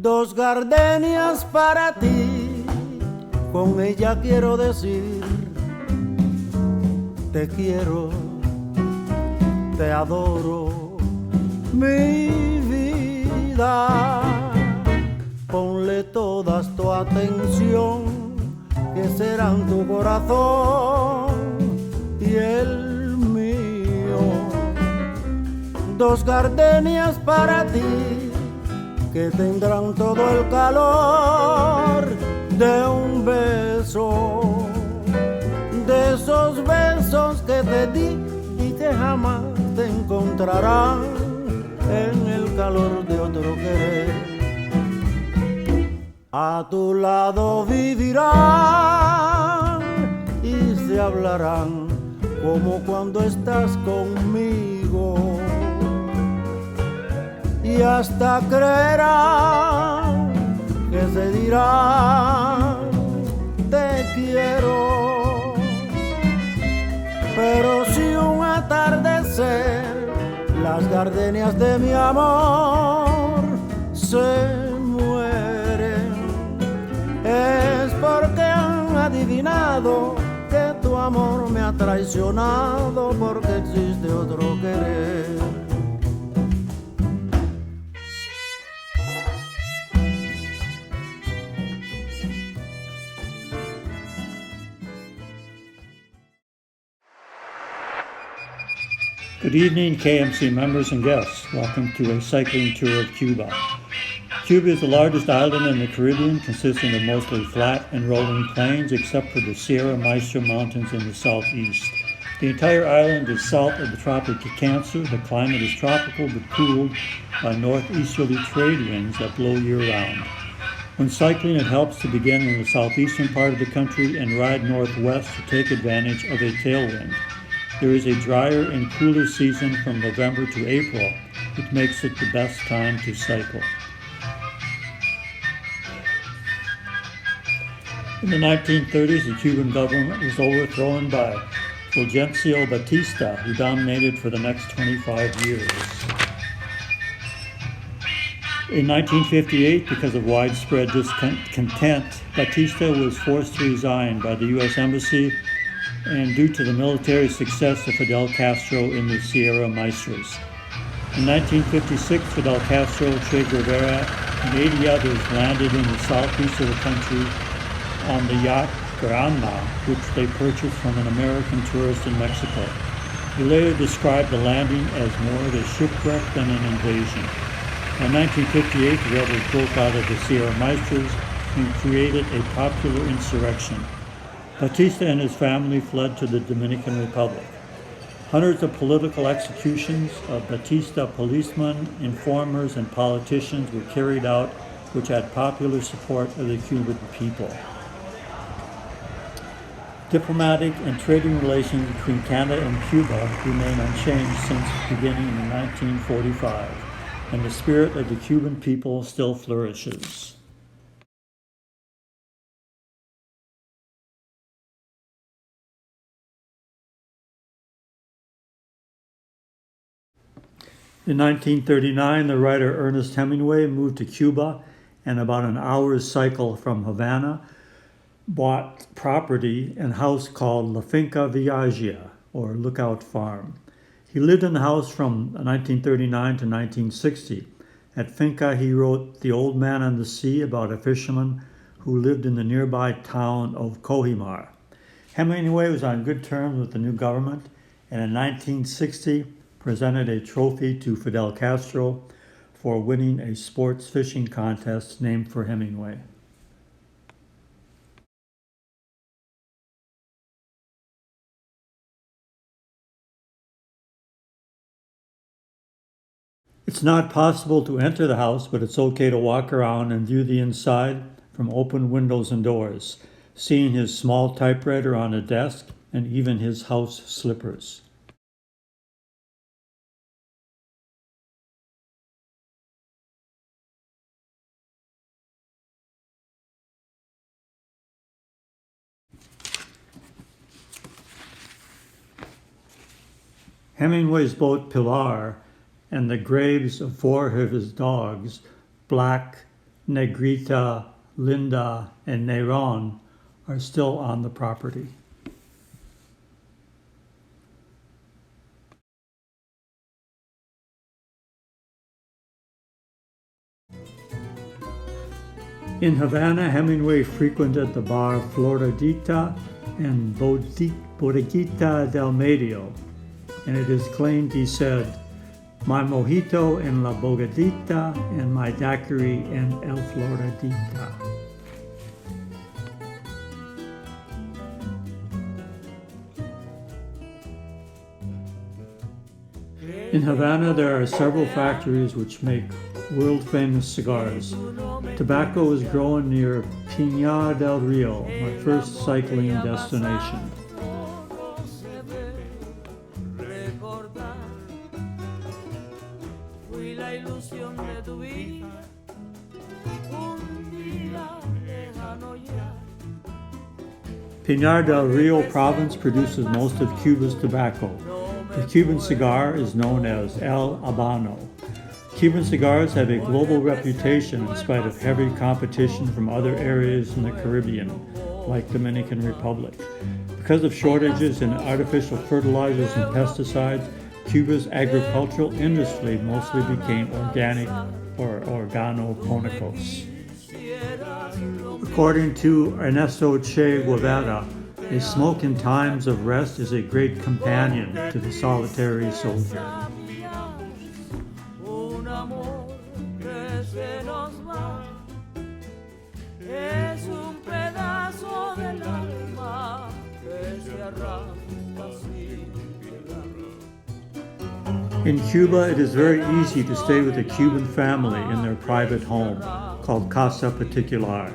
Dos gardenias para ti, con ella quiero decir, te quiero, te adoro, mi vida. Ponle todas tu atención, que serán tu corazón y el mío. Dos gardenias para ti, que tendrán todo el calor de un beso, de esos besos que te di y que jamás te encontrarán en el calor de otro querer. A tu lado vivirán y se hablarán como cuando estás conmigo, y hasta creerán que se dirán te quiero. Pero si un atardecer las gardenias de mi amor se mueren, es porque han adivinado que tu amor me ha traicionado, porque existe otro querer. Good evening, KMC members and guests. Welcome to a cycling tour of Cuba. Cuba is the largest island in the Caribbean, consisting of mostly flat and rolling plains, except for the Sierra Maestra Mountains in the southeast. The entire island is south of the Tropic of Cancer. The climate is tropical but cooled by northeasterly trade winds that blow year-round. When cycling, it helps to begin in the southeastern part of the country and ride northwest to take advantage of a tailwind. There is a drier and cooler season from November to April, which makes it the best time to cycle. In the 1930s, the Cuban government was overthrown by Fulgencio Batista, who dominated for the next 25 years. In 1958, because of widespread discontent, Batista was forced to resign by the U.S. Embassy and due to the military success of Fidel Castro in the Sierra Maestras. In 1956, Fidel Castro, Che Guevara, and 80 others landed in the southeast of the country on the yacht Granma, which they purchased from an American tourist in Mexico. He later described the landing as more of a shipwreck than an invasion. In 1958, the rebels broke out of the Sierra Maestras and created a popular insurrection. Batista and his family fled to the Dominican Republic. Hundreds of political executions of Batista policemen, informers, and politicians were carried out, which had popular support of the Cuban people. Diplomatic and trading relations between Canada and Cuba remain unchanged since beginning in 1945, and the spirit of the Cuban people still flourishes. In 1939, the writer Ernest Hemingway moved to Cuba and about an hour's cycle from Havana bought property and house called La Finca Viagia, or Lookout Farm. He lived in the house from 1939 to 1960. At Finca, he wrote The Old Man and the Sea about a fisherman who lived in the nearby town of Kohimar. Hemingway was on good terms with the new government, and in 1960, presented a trophy to Fidel Castro for winning a sports fishing contest named for Hemingway. It's not possible to enter the house, but it's okay to walk around and view the inside from open windows and doors, seeing his small typewriter on a desk and even his house slippers. Hemingway's boat Pilar and the graves of 4 of his dogs, Black, Negrita, Linda, and Neron are still on the property. In Havana, Hemingway frequented the bar Floridita and Bodeguita del Medio, and it is claimed he said, "My mojito en la Bodeguita and my daiquiri en el Floridita." In Havana, there are several factories which make world-famous cigars. Tobacco is grown near Pinar del Rio, my first cycling destination. Pinar del Rio province produces most of Cuba's tobacco. The Cuban cigar is known as El Habano. Cuban cigars have a global reputation in spite of heavy competition from other areas in the Caribbean, like Dominican Republic. Because of shortages in artificial fertilizers and pesticides, Cuba's agricultural industry mostly became organic or organoponicos. According to Ernesto Che Guevara, a smoke in times of rest is a great companion to the solitary soldier. In Cuba, it is very easy to stay with a Cuban family in their private home, called Casa Particular.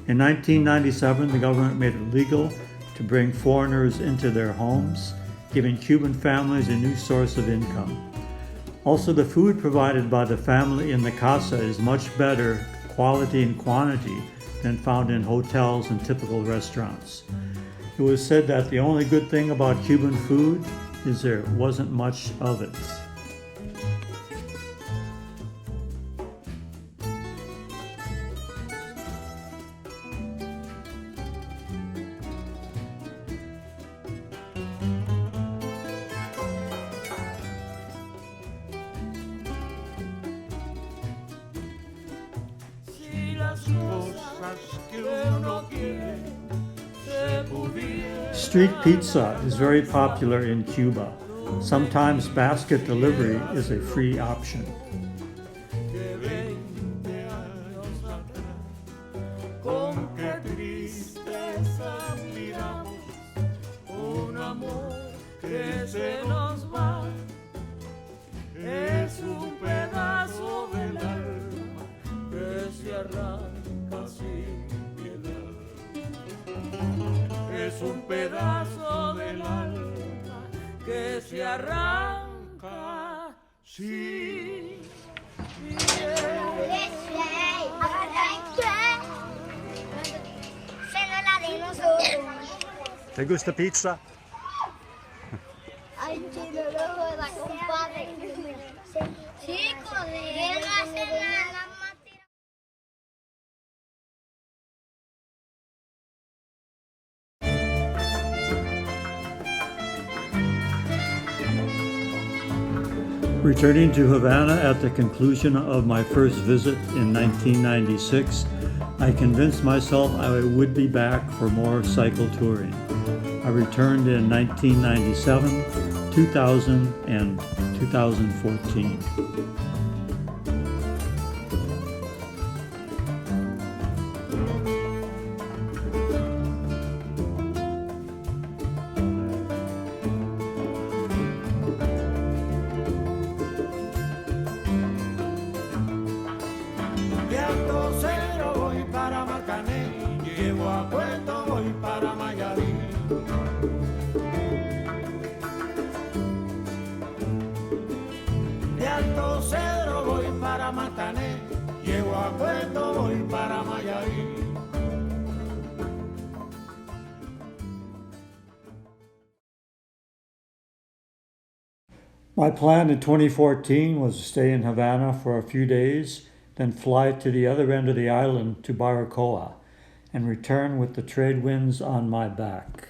In 1997, the government made it legal to bring foreigners into their homes, giving Cuban families a new source of income. Also, the food provided by the family in the casa is much better quality and quantity than found in hotels and typical restaurants. It was said that the only good thing about Cuban food is there wasn't much of it. Street pizza is very popular in Cuba. Sometimes basket delivery is a free option. Es un pedazo del alma que se arranca sin ¿Te gusta pizza? Ay, chino, no jodas, compadre. Chicos, déjenlo hacer la materia. Returning to Havana at the conclusion of my first visit in 1996, I convinced myself I would be back for more cycle touring. I returned in 1997, 2000, and 2014. De Alto Cero voy para Marcané, llego a Puerto, voy para Mayarí. De Alto Cero voy para Marcané, llego a Puerto, voy para Mayarí. My plan in 2014 was to stay in Havana for a few days then fly to the other end of the island to Baracoa, and return with the trade winds on my back.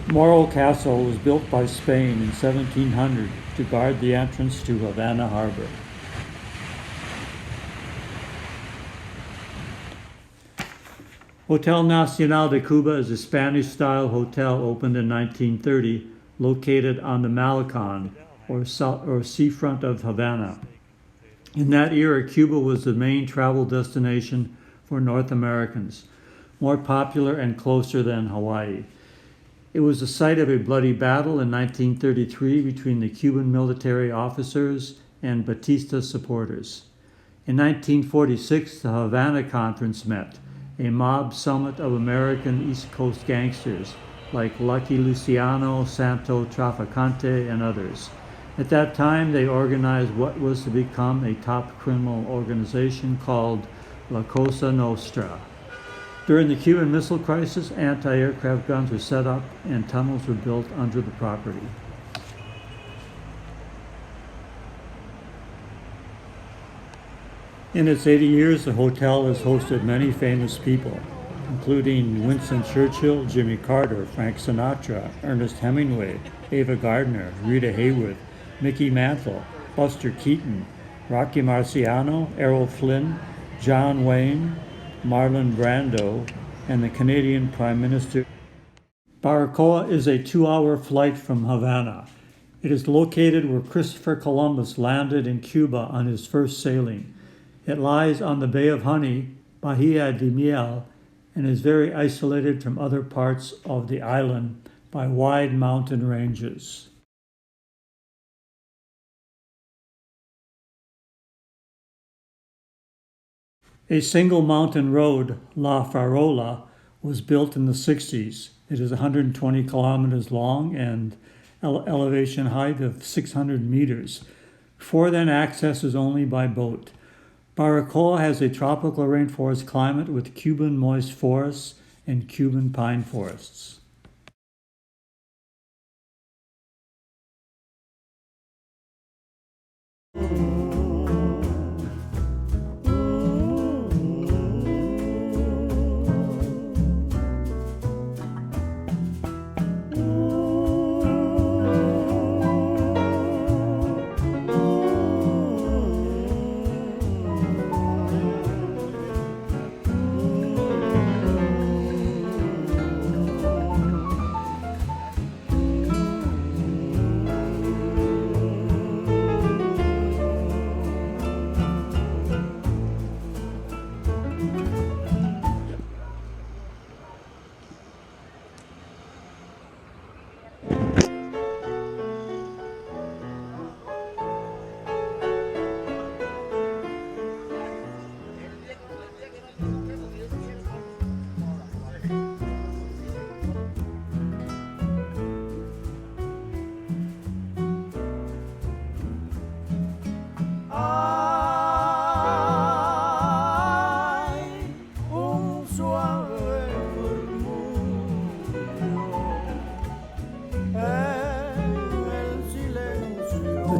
Morro Castle was built by Spain in 1700 to guard the entrance to Havana Harbor. Hotel Nacional de Cuba is a Spanish-style hotel opened in 1930, located on the Malecon, or seafront of Havana. In that era, Cuba was the main travel destination for North Americans, more popular and closer than Hawaii. It was the site of a bloody battle in 1933 between the Cuban military officers and Batista supporters. In 1946, the Havana Conference met, a mob summit of American East Coast gangsters like Lucky Luciano, Santo Traficante, and others. At that time, they organized what was to become a top criminal organization called La Cosa Nostra. During the Cuban Missile Crisis, anti-aircraft guns were set up and tunnels were built under the property. In its 80 years, the hotel has hosted many famous people, including Winston Churchill, Jimmy Carter, Frank Sinatra, Ernest Hemingway, Ava Gardner, Rita Hayworth, Mickey Mantle, Buster Keaton, Rocky Marciano, Errol Flynn, John Wayne, Marlon Brando, and the Canadian Prime Minister. Baracoa is a 2-hour flight from Havana. It is located where Christopher Columbus landed in Cuba on his first sailing. It lies on the Bay of Honey, Bahia de Miel, and is very isolated from other parts of the island by wide mountain ranges. A single mountain road, La Farola, was built in the 60s. It is 120 kilometers long and elevation height of 600 meters. Before then, access is only by boat. Baracoa has a tropical rainforest climate with Cuban moist forests and Cuban pine forests.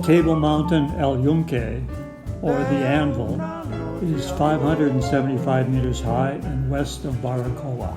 Table Mountain El Yunque, or the Anvil, is 575 meters high and west of Baracoa.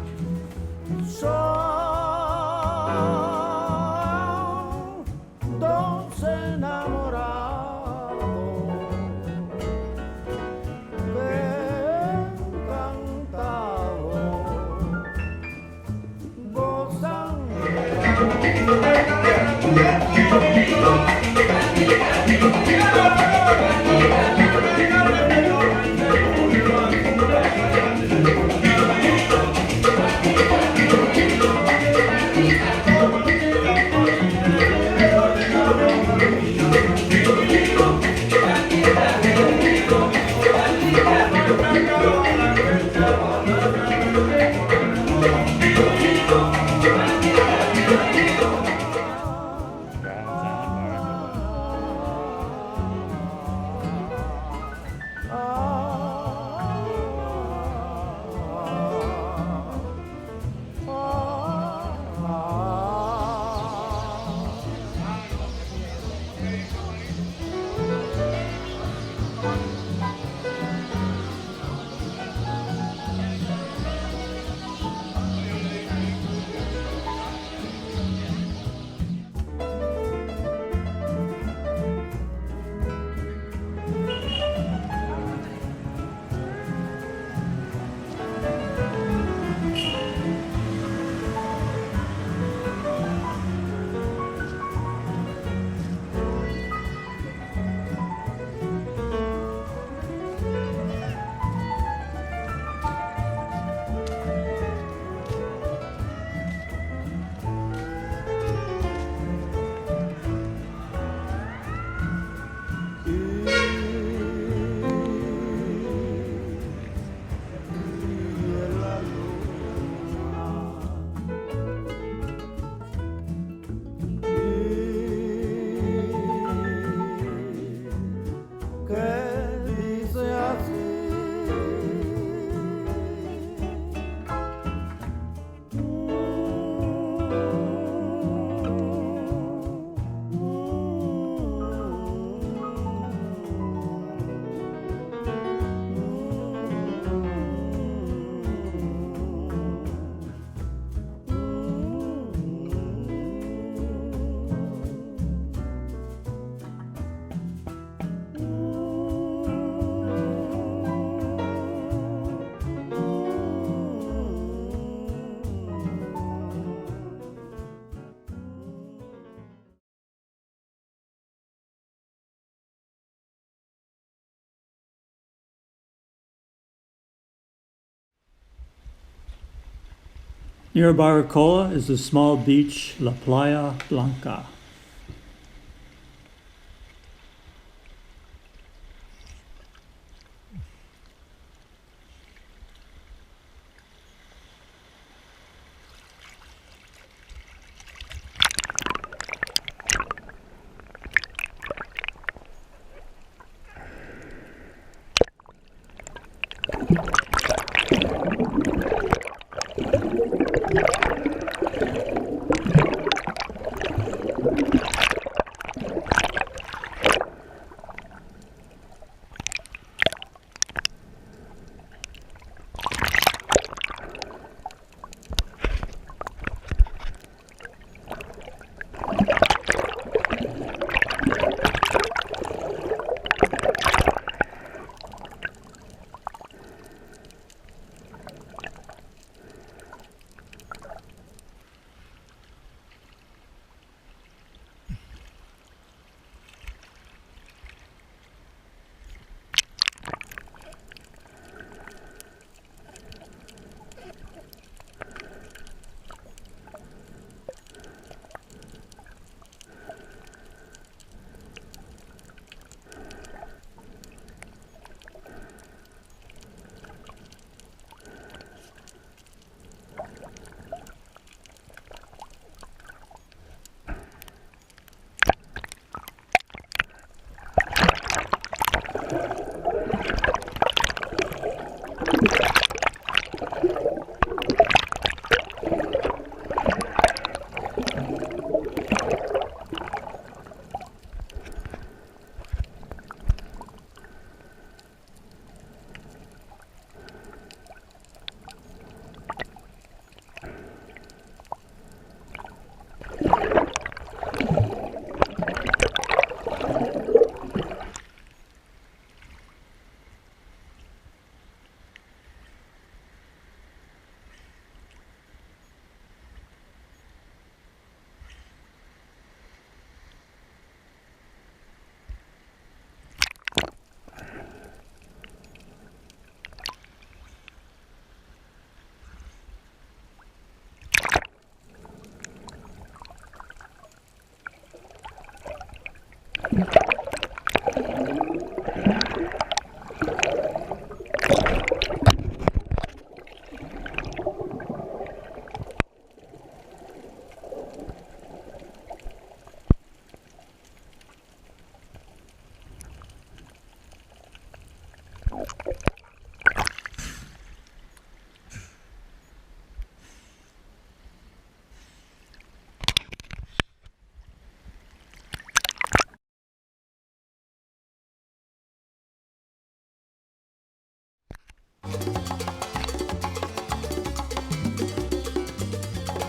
Near Baracoa is the small beach La Playa Blanca.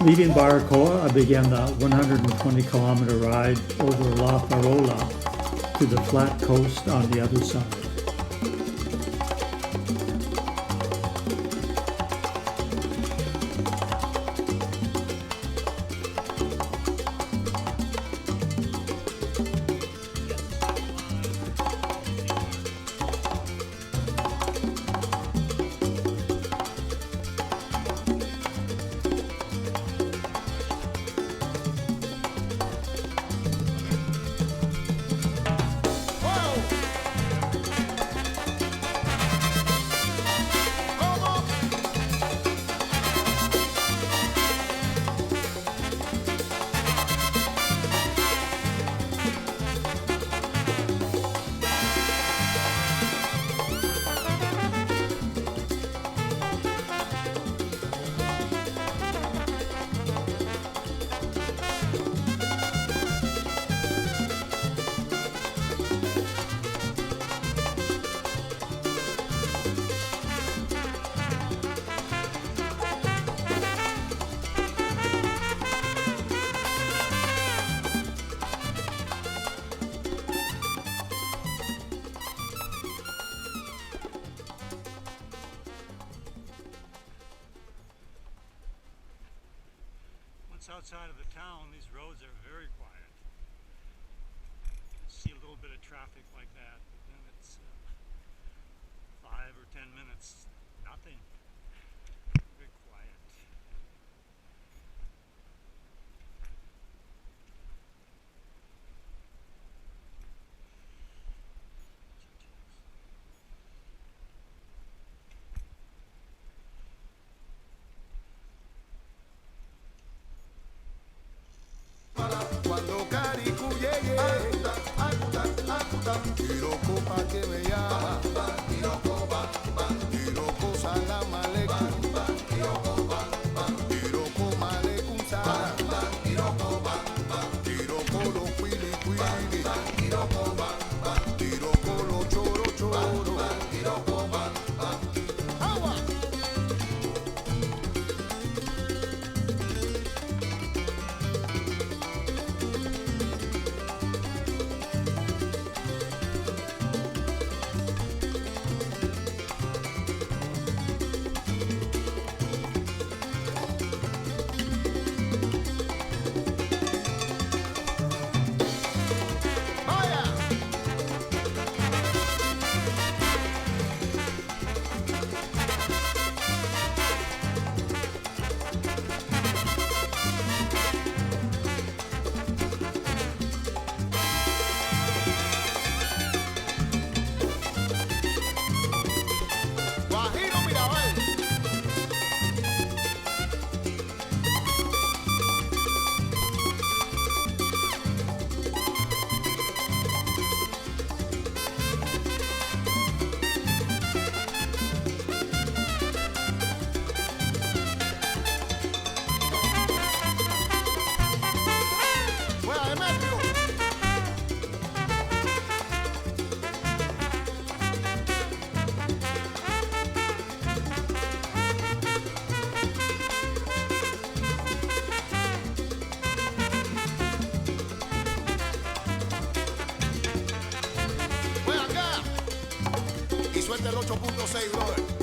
Leaving Baracoa, I began the 120-kilometer ride over La Farola to the flat coast on the other side. Outside of the town, these roads are very quiet. See a little bit of traffic like that, but then it's 5 or 10 minutes, nothing. Very quiet. del 8.6, brother.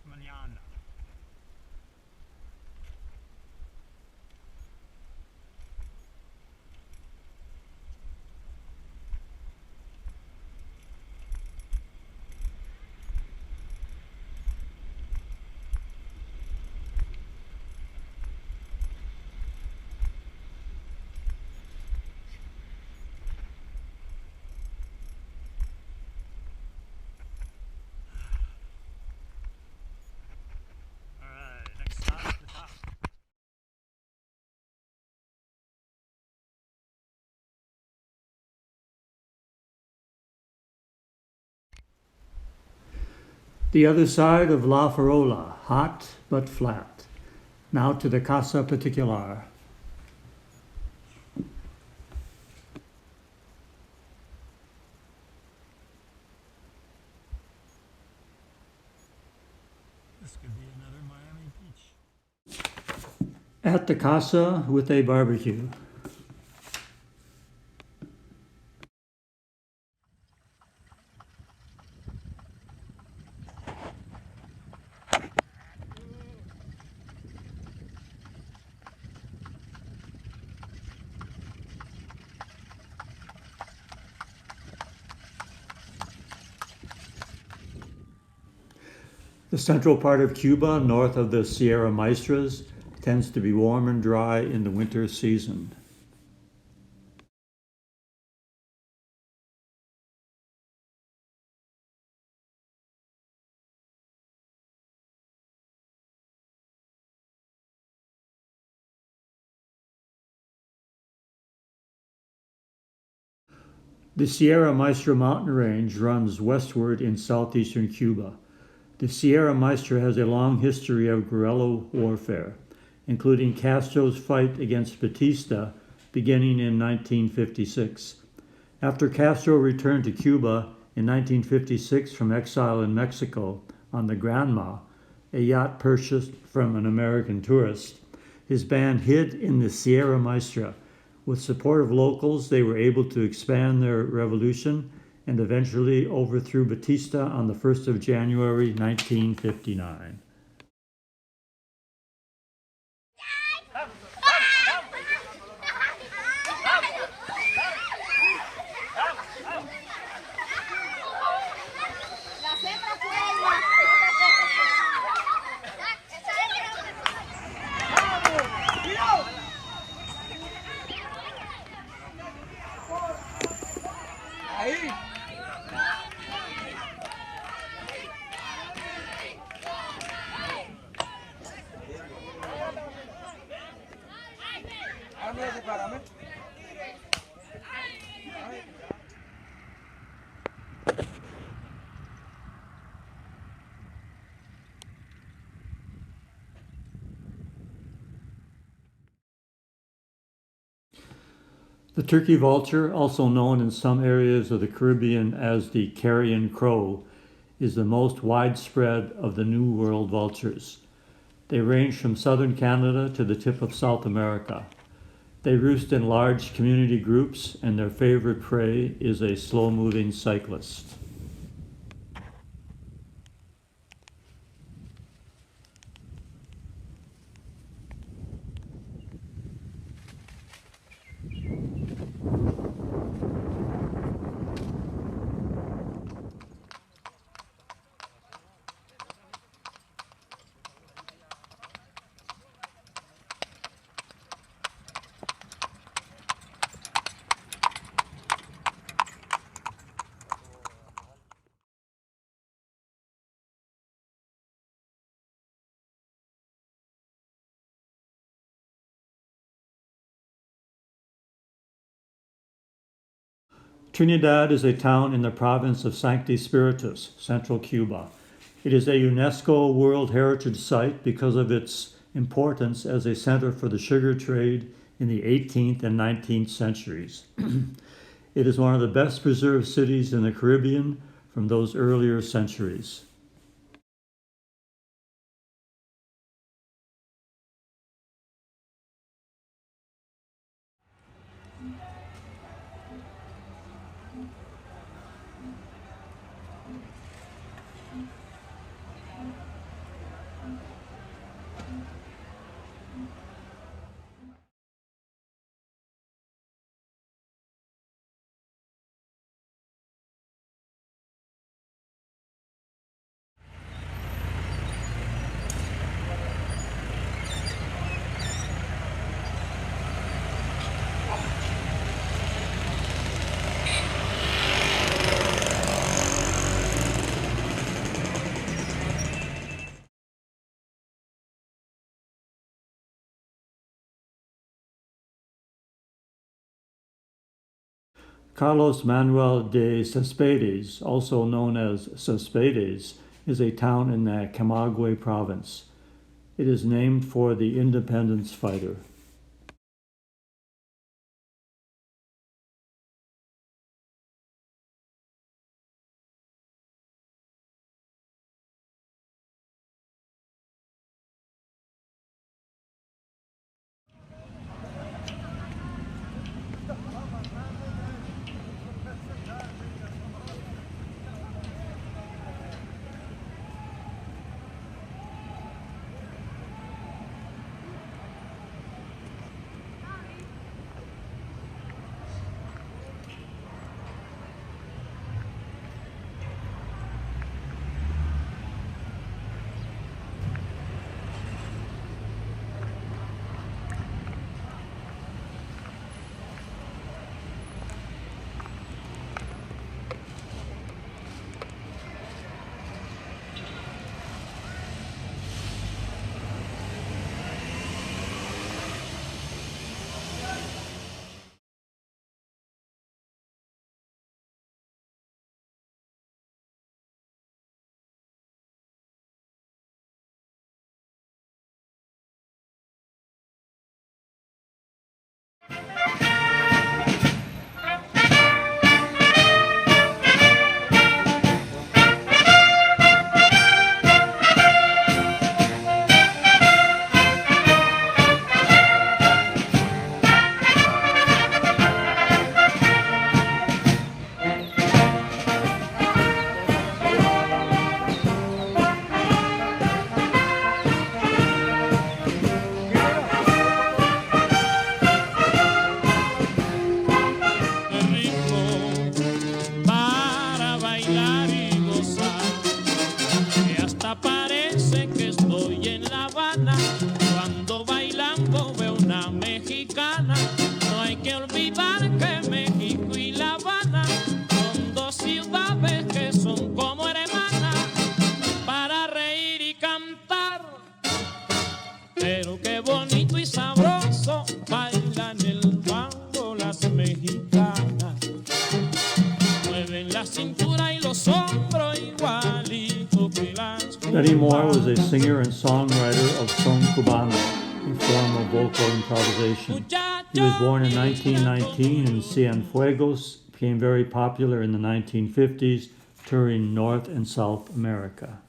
Mañana. The other side of La Farola, hot but flat. Now to the Casa Particular. This could be another Miami beach. At the Casa with a barbecue. The central part of Cuba, north of the Sierra Maestras, tends to be warm and dry in the winter season. The Sierra Maestra mountain range runs westward in southeastern Cuba. The Sierra Maestra has a long history of guerrilla warfare, including Castro's fight against Batista beginning in 1956. After Castro returned to Cuba in 1956 from exile in Mexico on the Granma, a yacht purchased from an American tourist, his band hid in the Sierra Maestra. With support of locals, they were able to expand their revolution and eventually overthrew Batista on the 1st of January, 1959. The turkey vulture, also known in some areas of the Caribbean as the carrion crow, is the most widespread of the New World vultures. They range from southern Canada to the tip of South America. They roost in large community groups, and their favorite prey is a slow-moving cyclist. Trinidad is a town in the province of Sancti Spiritus, central Cuba. It is a UNESCO World Heritage Site because of its importance as a center for the sugar trade in the 18th and 19th centuries. It is one of the best preserved cities in the Caribbean from those earlier centuries. Carlos Manuel de Cespedes, also known as Cespedes, is a town in the Camagüey province. It is named for the independence fighter. Betty Moore was a singer and songwriter of son cubano, a form of vocal improvisation. He was born in 1919 in Cienfuegos, became very popular in the 1950s, touring North and South America.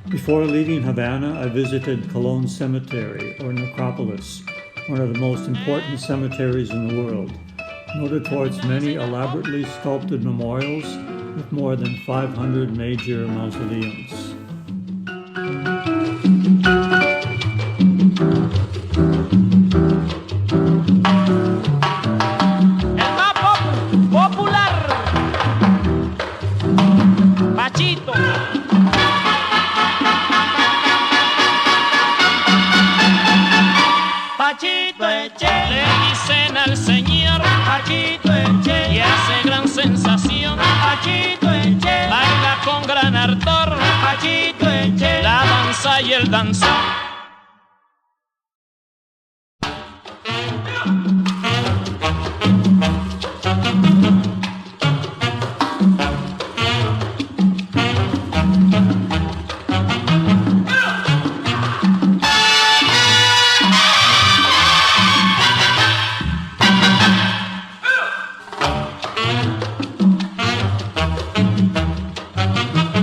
Before leaving Havana, I visited Colón Cemetery, or Necropolis, one of the most important cemeteries in the world, noted for its many elaborately sculpted memorials with more than 500 major mausoleums. El más popular, Pachito. Pachito Eche, le dicen al señor Pachito Eche, y hace gran sensación Pachito Eche, baila con gran ardor Pachito Eche, la danza y el danzón.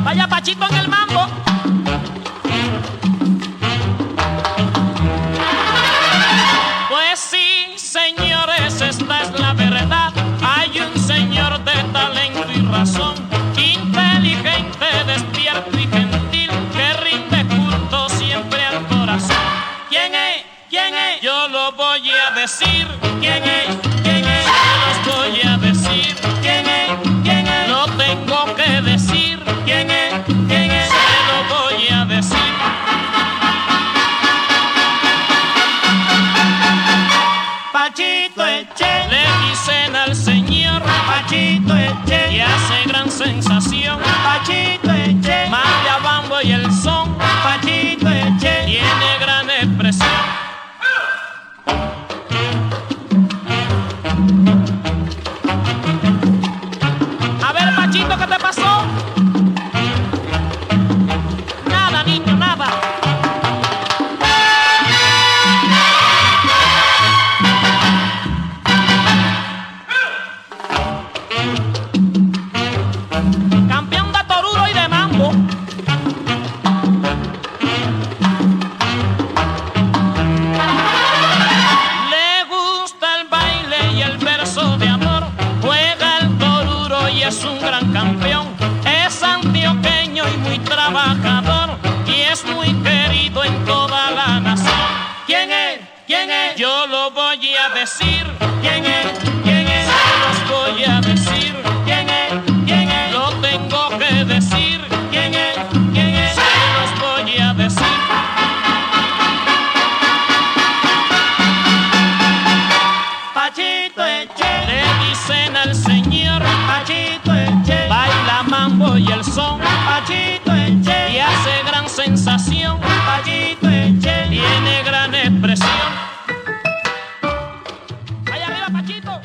Vaya Pachito en el mambo. Pues sí, señores, esta es la verdad. Hay un señor de talento y razón, inteligente, despierto y gentil, que rinde culto siempre al corazón. ¿Quién es? ¿Quién es? Yo lo voy a decir. ¿Quién es? ¿Quién es? Yo los voy a decir. ¿Quién es? ¿Quién es? Lo tengo que decir. ¿Quién es? ¿Quién es? Se lo voy a decir. Pachito Eche, le dicen al señor Pachito Eche, y hace gran sensación Pachito Eche, manda bambo y el son Pachito Eche, tiene gran expresión. A ver, Pachito, ¿qué te pasó? Nada, niño, nada. Campeón de toruro y de mambo. Le gusta el baile y el verso de amor. Juega el toruro y es un gran campeón. Es antioqueño y muy trabajador, y es muy querido en toda la nación. ¿Quién es? ¿Quién es? Yo lo voy a decir. ¿Quién es? ¿Quién es? Se los voy a decir. ¿Quién es? ¿Quién es? Lo tengo que decir. ¿Quién es? ¿Quién es? Se los voy a decir. Pachito Eche, le dicen al señor Pachito Eche, baila mambo y el son Pachito Eche, y hace gran sensación Pachito Eche, tiene gran expresión. ¡Allá arriba, Pachito!